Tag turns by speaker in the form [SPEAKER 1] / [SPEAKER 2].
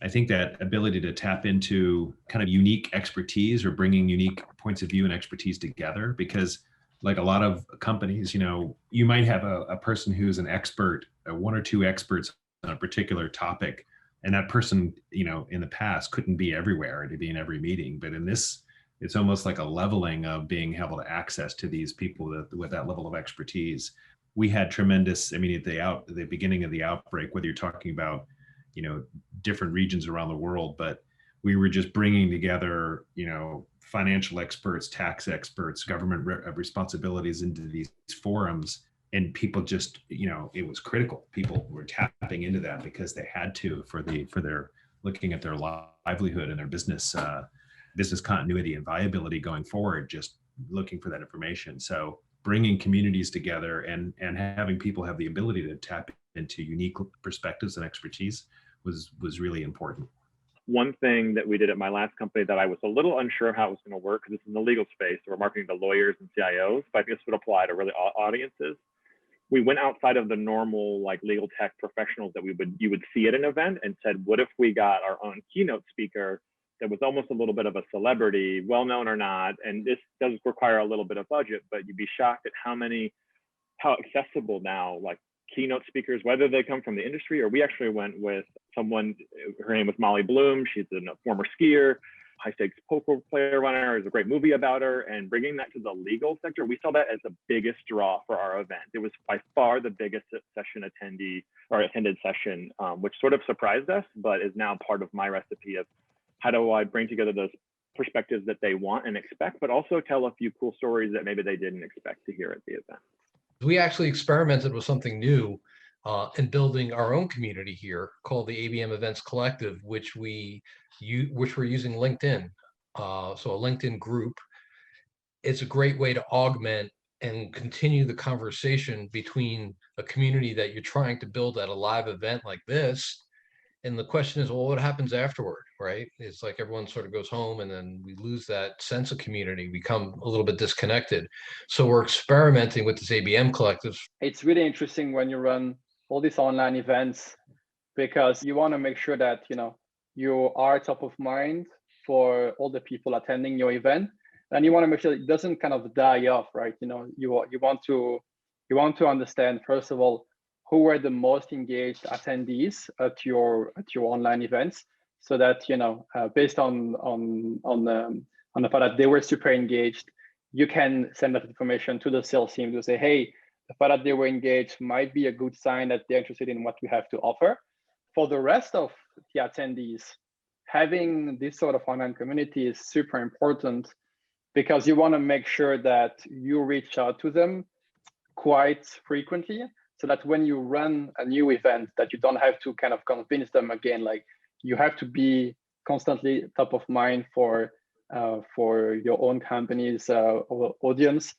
[SPEAKER 1] I think that ability to tap into kind of unique expertise or bringing unique points of view and expertise together, because like a lot of companies, you might have a person who's an expert, one or two experts on a particular topic, and that person, in the past couldn't be everywhere to be in every meeting. But in this, it's almost like a leveling of being able to access to these people with that level of expertise. We had tremendous, at the beginning of the outbreak, whether you're talking about, different regions around the world, but we were just bringing together, financial experts, tax experts, government responsibilities into these forums. And people just, it was critical. People were tapping into that because they had to for their looking at their livelihood and their business continuity and viability going forward, just looking for that information. So bringing communities together and having people have the ability to tap into unique perspectives and expertise was really important.
[SPEAKER 2] One thing that we did at my last company that I was a little unsure how it was going to work, because this is in the legal space, so we're marketing to lawyers and CIOs, but I think this would apply to really all audiences. We went outside of the normal like legal tech professionals that you would see at an event and said, what if we got our own keynote speaker that was almost a little bit of a celebrity, well known or not, and this does require a little bit of budget, but you'd be shocked at how accessible now, like keynote speakers, whether they come from the industry or we actually went with someone, her name was Molly Bloom. She's a former skier, high stakes poker player runner. There's a great movie about her, and bringing that to the legal sector, we saw that as the biggest draw for our event. It was by far the biggest attended session, which sort of surprised us, but is now part of my recipe of how do I bring together those perspectives that they want and expect, but also tell a few cool stories that maybe they didn't expect to hear at the event.
[SPEAKER 3] We actually experimented with something new in building our own community here called the ABM Events Collective, which we're using LinkedIn. So a LinkedIn group. It's a great way to augment and continue the conversation between a community that you're trying to build at a live event like this. And the question is, well, what happens afterward, right? It's like everyone sort of goes home and then we lose that sense of community, become a little bit disconnected. So we're experimenting with this ABM collective.
[SPEAKER 4] It's really interesting when you run all these online events, because you want to make sure that, you are top of mind for all the people attending your event. And you want to make sure it doesn't kind of die off, right? You want to understand, first of all, who were the most engaged attendees at your online events, so that based on the fact that they were super engaged, you can send that information to the sales team to say, hey, the fact that they were engaged might be a good sign that they're interested in what we have to offer. For the rest of the attendees, having this sort of online community is super important, because you want to make sure that you reach out to them quite frequently, so that when you run a new event, that you don't have to kind of convince them again. Like, you have to be constantly top of mind for your own company's audience.